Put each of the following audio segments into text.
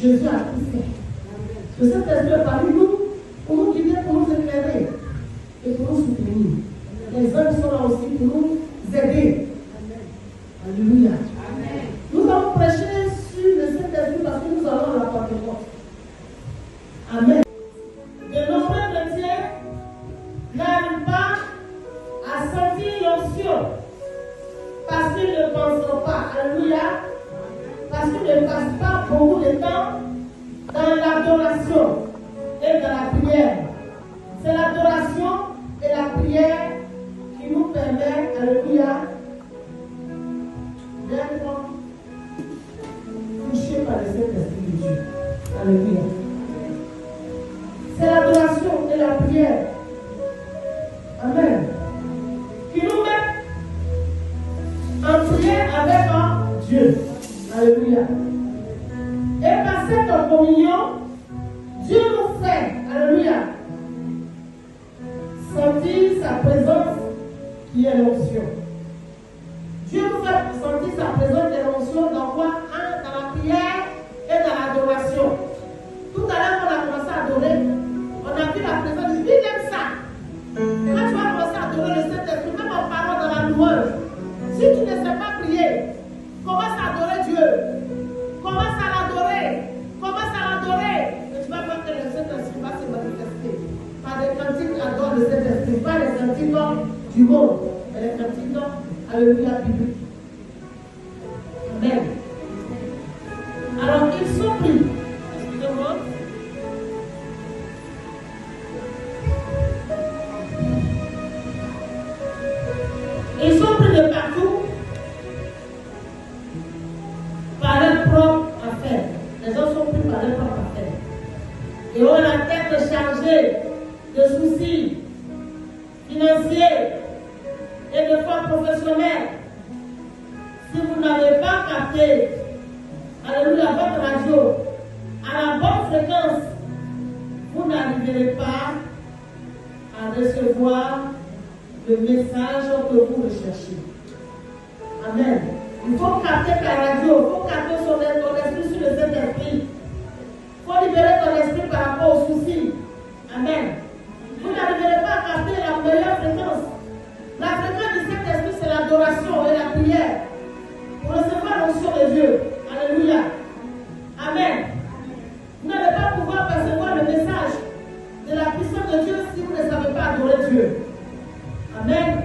Jésus a tout fait. Le Saint-Esprit est parmi nous pour nous guider, pour nous éclairer et pour nous soutenir. Les hommes sont là aussi pour nous aider. Alléluia. Nous allons prêcher sur le Saint-Esprit parce que nous allons à la Pentecôte. Amen. De nombreux chrétiens n'arrivent pas à sentir l'onction parce qu'ils ne pensent pas. Alléluia. Parce qu'ils ne passent pas beaucoup de temps dans l'adoration et dans la prière. C'est l'adoration et la prière qui nous permet, alléluia, d'être touchés par le Saint-Esprit de Dieu. Alléluia. C'est l'adoration et la prière. Amen. Qui nous met en prière avec Dieu. Alléluia. Et par cette communion, Dieu nous fait, alléluia, sentir sa présence qui est l'onction. Dieu nous fait sentir sa présence qui est l'onction dans quoi? Dans la prière et dans l'adoration. Tout à l'heure, quand on a commencé à adorer, on a vu la présence de Dieu. Il aime ça. Quand tu vas commencer à adorer le Saint-Esprit, même en parlant dans la louange, si tu ne sais pas prier, commence à adorer Dieu. Commence à l'adorer. Commence à l'adorer. Et tu vas voir que le Saint-Esprit va se manifester. Par des cantiques qui adorent le Saint-Esprit. Pas les cantiques du monde, mais les cantiques, alléluia, bibliques. Amen. Alors, ils sont pris. Excusez-moi. Ils sont pris de partout par leur propre affaire. Les gens sont pris par leur propre affaire. Et ont la tête chargée de soucis financiers et de foi professionnelle. Si vous n'avez pas capté, alléluia, votre radio à la bonne fréquence, vous n'arriverez pas à recevoir le message que vous recherchez. Amen. Il faut capter ta radio, il faut capter ton esprit sur le Saint-Esprit. Il faut libérer ton esprit par rapport aux soucis. Amen. Vous n'arriverez pas à capter la meilleure fréquence. La fréquence du Saint-Esprit, c'est l'adoration et la prière. Pour recevoir l'onction de Dieu. Alléluia. Amen. Vous n'allez pas pouvoir percevoir le message de la puissance de Dieu si vous ne savez pas adorer Dieu. Amen.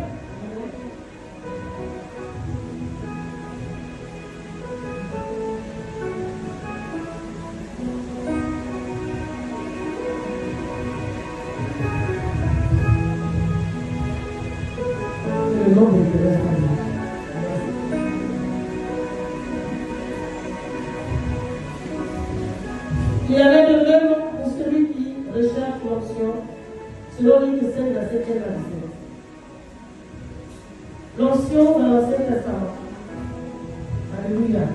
Le nom de Dieu. Il y avait de même pour celui qui recherche l'onction, selon l'Écriture de la 7e année. L'onction dans l'Ancien Testament. Alléluia.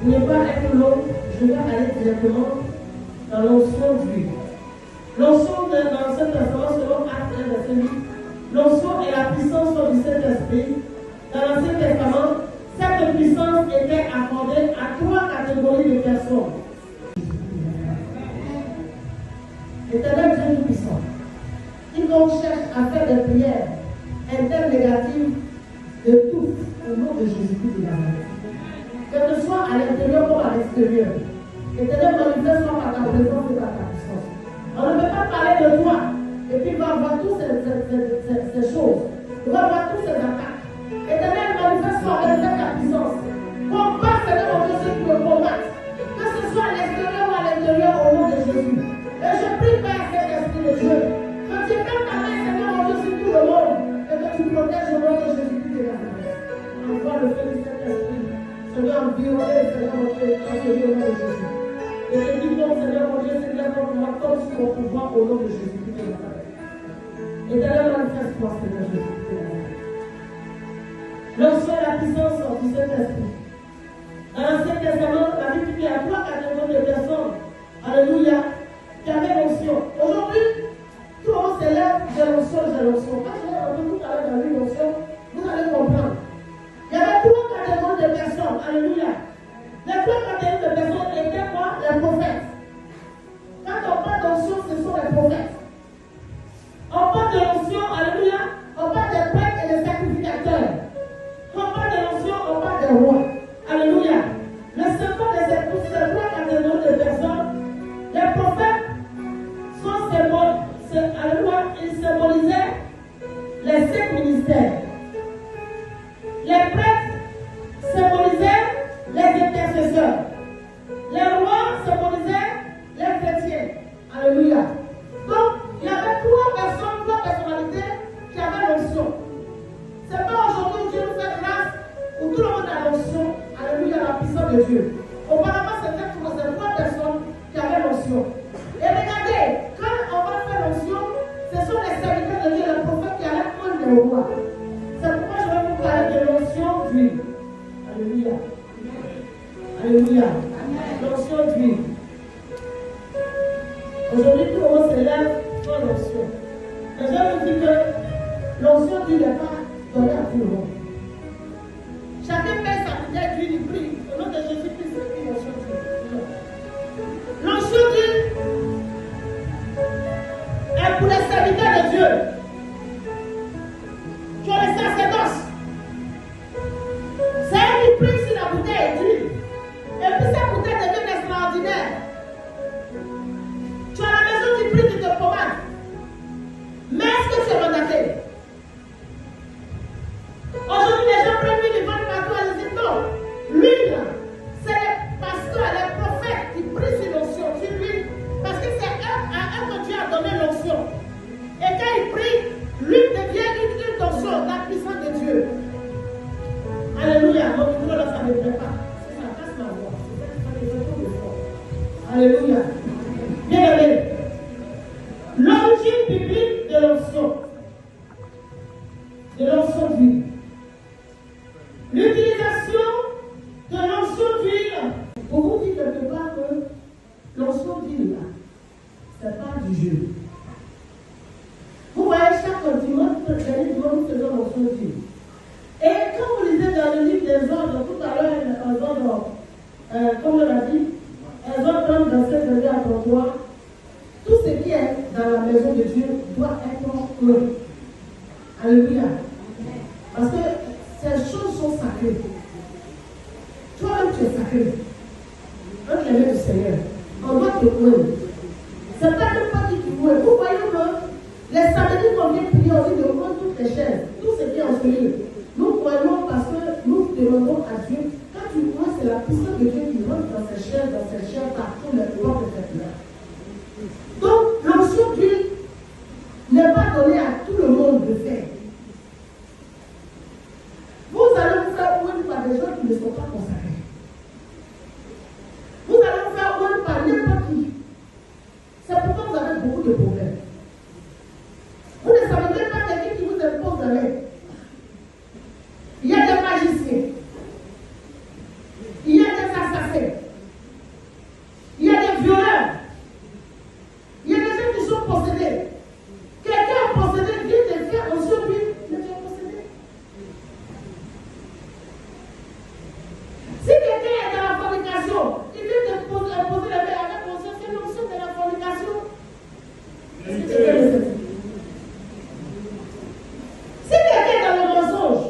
Vous ne pas être long, je vais aller directement dans l'onction d'huile. L'onction dans l'Ancien Testament, selon Actes 1, verset 8, l'onction est la puissance du Saint-Esprit. Dans l'Ancien Testament, cette puissance était accordée à 3 catégories de personnes. L'Éternel Dieu Tout-Puissant, quiconque cherche à faire des prières internégatives de tous au nom de Jésus-Christ de Nazareth. Que ce soit à l'intérieur comme à l'extérieur, l'Éternel manifeste par ta présence et par ta puissance. On ne peut pas parler de toi et puis il va avoir toutes ces choses. Il va avoir toutes ces attaques. L'Éternel manifeste par ta puissance. Combat, Seigneur, mon Dieu, ceux qui me combattent. Que ce soit à l'extérieur ou à l'intérieur au nom de Jésus. Et je prie, Père, cet esprit de Dieu, que tu mettes ta main, Seigneur, mon Dieu, sur tout le monde, et que tu protèges au nom de Jésus-Christ de Nazareth. Envoie le feu du Saint-Esprit, Seigneur, environner, Seigneur, mon Dieu, transférer au nom de Jésus. Et que tu donnes, Seigneur, mon Dieu, Seigneur, mon Dieu, comme sur mon pouvoir au nom de Jésus-Christ de Nazareth. Et d'ailleurs, manifeste-toi, Seigneur Jésus-Christ de Nazareth. L'onction et la puissance du Saint-Esprit. Dans l'Ancien Testament, la Bible dit qu'il y a 3 catégories de personnes. Alléluia. Qui avait l'onction. Aujourd'hui, tout le monde s'élève, j'ai l'onction, j'ai l'onction. Quand je l'ai entendu tout à l'heure dans l'onction, vous allez comprendre. Il y avait 3 catégories de personnes. Alléluia. Les 3 catégories de personnes étaient quoi? puissance de Dieu. Auparavant, c'était trois personnes qui avaient l'onction. Et regardez, quand on va faire l'onction, ce sont les serviteurs de Dieu, les prophètes qui allaient prendre le roi. C'est pourquoi je vais vous parler de l'onction d'huile. Alléluia. Alléluia. L'onction d'huile. Aujourd'hui, tout le monde se lève pour l'onction. Mais je vous dis que l'onction d'huile n'est pas donnée à tout le monde. Chacun paie sa bouteille d'huile, il prie. Au nom de Jésus-Christ, c'est une l'onction d'huile. L'onction d'huile est pour les serviteurs de Dieu qui ont les sacerdoces. C'est eux qui prient sur la bouteille d'huile. Et puis cette bouteille devient extraordinaire. Tu as la maison, tu pries, tu te pommades. Mais est-ce que tu es mandaté? Aujourd'hui, les gens prennent l'huile, ils vont partout, ils disent non. L'huile, c'est les pasteurs, les prophètes qui prient sur l'onction, sur l'huile. Parce que c'est à eux que Dieu a donné l'onction. Et quand ils prient, l'huile devient une huile d'onction, la puissance de Dieu. Alléluia. Mon micro là, ça ne me plaît pas. Ça passe ma voix. Alléluia. Bien aimé. L'origine biblique de l'onction. De l'onction d'huile. L'utilisation de l'onction d'huile. Pour vous dire quelque part que l'onction d'huile, là, ce n'est pas du jeu. Vous voyez, chaque dimanche, nous faisons l'onction d'huile. Et quand vous lisez dans le livre des ordres, tout à l'heure, un ordre, comme on l'a dit, un ordre dans cette année à 33, tout ce qui est dans la maison de Dieu doit être plein. Alléluia. Parce que ces choses sont sacrées. Toi-même, tu es sacré. Entre les mains du Seigneur. On doit te louer. Ce n'est pas le parti qui loue. Vous voyez que les samedis qu'on vient prier, on dit de prendre toutes les chaises, tout ce qui est en celui. Nous croyons parce que nous demandons à Dieu. Quand tu crois, c'est la puissance de Dieu qui rentre dans ces chaises, partout les portes de cette terre. Donc, l'onction d'huile n'est pas donnée à tout le monde de faire. Vous allez vous faire ouvrir par des gens qui ne sont pas consacrés. Vous allez vous faire ouvrir par n'importe qui. C'est pourquoi vous avez beaucoup de problèmes. Vous ne savez même pas quelqu'un qui vous impose la main. Il y a des magiciens. Il y a des assassins. Il y a des violeurs. Il y a des gens qui sont possédés. Quelqu'un est possédé, vient de faire en survie, mais tu es possédé. Si quelqu'un est dans la fornication, il vient de poser la main avec conscience, c'est l'onction de la fornication. Est-ce que tu peux le dire? Si quelqu'un est dans le mensonge,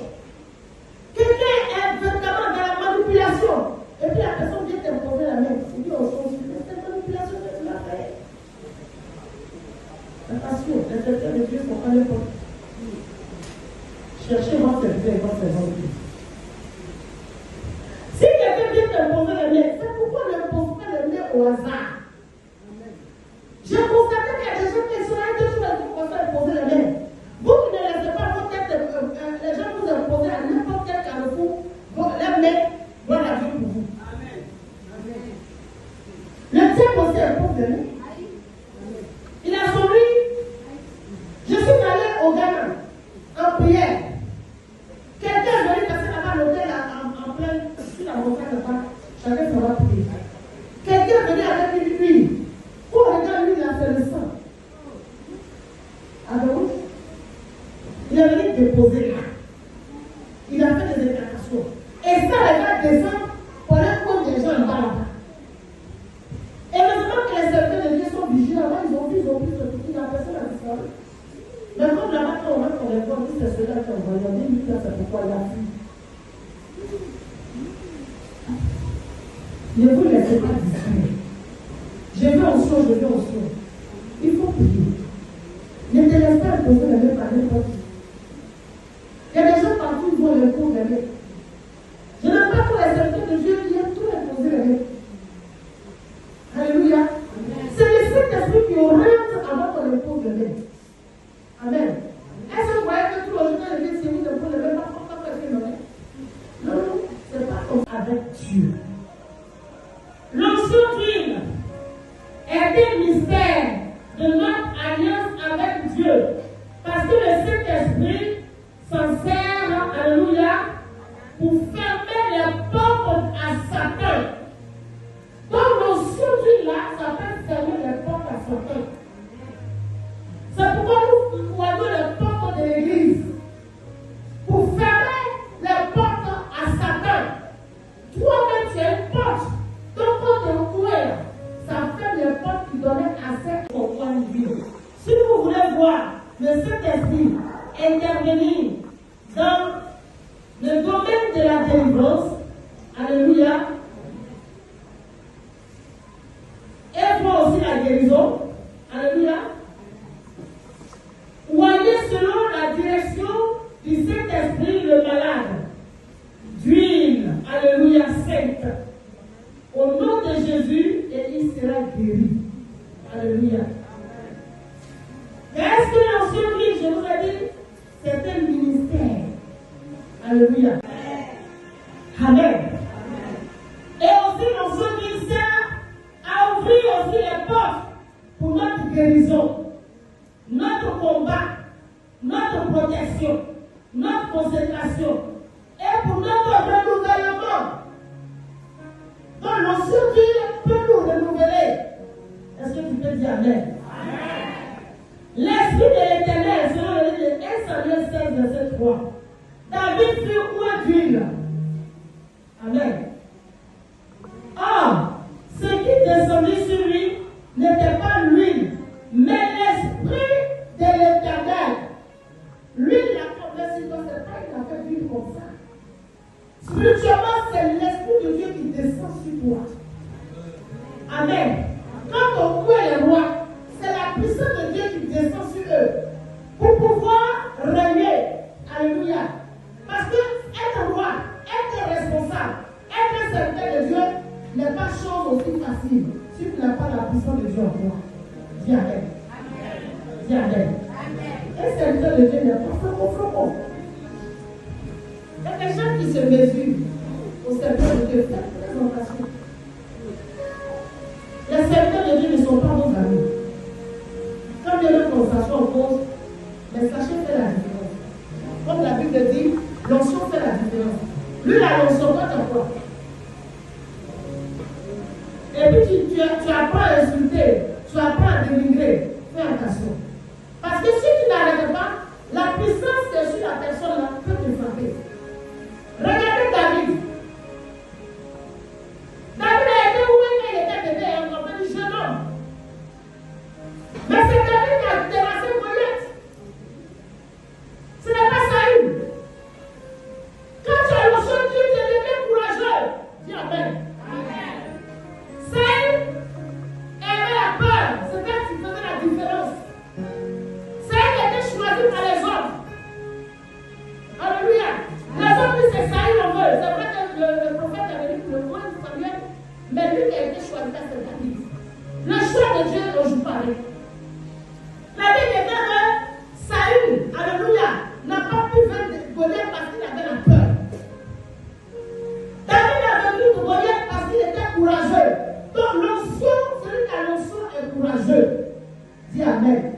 quelqu'un est vraiment dans la manipulation, et puis la personne vient t'imposer la main, il dit on change, mais c'est la manipulation que tu l'as fait. Attention, les serviteurs de Dieu ne sont pas n'importe qui. Cherchez votre serviteur et votre serviteur. Si quelqu'un vient t'imposer la main, c'est pourquoi ne pose pas la main au hasard. J'ai constaté qu'il y a des gens qui sont là et qui vont imposer la main. Vous qui ne laissez pas votre tête, les gens vous imposer à n'importe quel carrefour, la main doit la vie pour vous. Amen. Le diable aussi impose la main. Il a sauvé. Je suis allé au Ghana en prière. Quelqu'un est venu passer là-bas l'hôtel en plein sur la montagne là-bas. Chacun s'en va prier. Quelqu'un est venu avec une huile. Pour regarder lui, il a fait le sang. Alors, il est venu déposer là. Il a fait des incantations. Et ça, les gars descendent pour aller prendre des gens là-bas là-bas. Et maintenant que les serviteurs de Dieu sont vigilants, là-bas, ils ont vu ce la personne a disparu. Mais comme là-bas, quand on va pour les voir, c'est cela qui envoie. On dit, lui, là, c'est pourquoi il a fui. Ne vous laissez pas distraire. Je vais en soi, je vais en soi. Il faut prier. Ne te laisse pas imposer la main par n'importe qui. Il y a des gens partout qui vont imposer la main. Je n'aime pas tous les serviteurs de Dieu qui aiment tout imposer la main. Alléluia. C'est le Saint-Esprit qui oriente avant qu'on impose la main. Amen. Est-ce que vous voyez que tout le journal de Dieu, si vous imposez la main, pas faire une main? Non, c'est pas comme avec Dieu. Alléluia. Et voit aussi la guérison. Alléluia. Ou aller selon la direction du Saint-Esprit le malade. D'huile. Alléluia. Sainte. Au nom de Jésus, et il sera guéri. Alléluia. Est-ce que l'ancien vie, je vous ai dit, c'est un ministère. Alléluia. Amen. Et aussi l'ancien ministère a ouvert aussi les portes pour notre guérison, notre combat, notre protection, notre consécration et pour notre renouvellement. Donc l'ancien Dieu peut nous renouveler. Est-ce que tu peux dire Amen? L'Esprit de l'Éternel, selon le livre de 1 Samuel 16, verset 3. David fut oint d'huile. Amen. Or, ce qui descendit sur lui n'était pas l'huile, mais l'Esprit de l'Éternel. L'huile l'a tombé sur toi, c'est pas une affaire d'huile comme ça. Spirituellement, c'est l'Esprit de Dieu qui descend sur toi. Amen. Quand on voit les rois, c'est la puissance de Dieu qui descend sur eux pour pouvoir régner. Alléluia. Parce que être roi, être responsable, être serviteur de Dieu n'est pas chose aussi facile si tu n'as pas la puissance de Dieu en toi. Dis Amen. Dis Amen. Un serviteur de Dieu n'est pas franco. Il y a des gens qui se mesurent au serviteur de Dieu. Faites très attention. Les serviteurs de Dieu ne sont pas vos amis. Quand bien même qu'on s'assoit en cause, mais sachez faire la différence. Comme la Bible dit, l'onction fait la différence. Lui, la l'onction, toi, tu quoi? Et puis tu apprends à insulter, tu apprends à dénigrer. Fais attention. Parce que si tu n'arrêtes pas, la puissance qui est sur la personne là peut te frapper. Regardez David. David a été où il était bébé, encore un jeune homme. Mais c'est David qui a terrassé Goliath. Ce n'est pas Saül. Quand tu as l'onction de Dieu, tu es devenu courageux. Dis Amen. Saül avait la peur. C'est là que tu faisais la différence. Saül était choisi par les hommes. Alléluia. Les hommes disent c'est Saül on veut. C'est vrai que le prophète avait dit le roi de Samuel, mais lui qui a été choisi, c'est David. Le choix de Dieu ne joue pas avec. La Bible dit que Saül, alléluia, n'a pas pu vaincre Goliath parce qu'il avait la peur. David a vaincu Goliath parce qu'il était courageux. Donc l'onction, celui qui a l'onction est courageux. Dis Amen.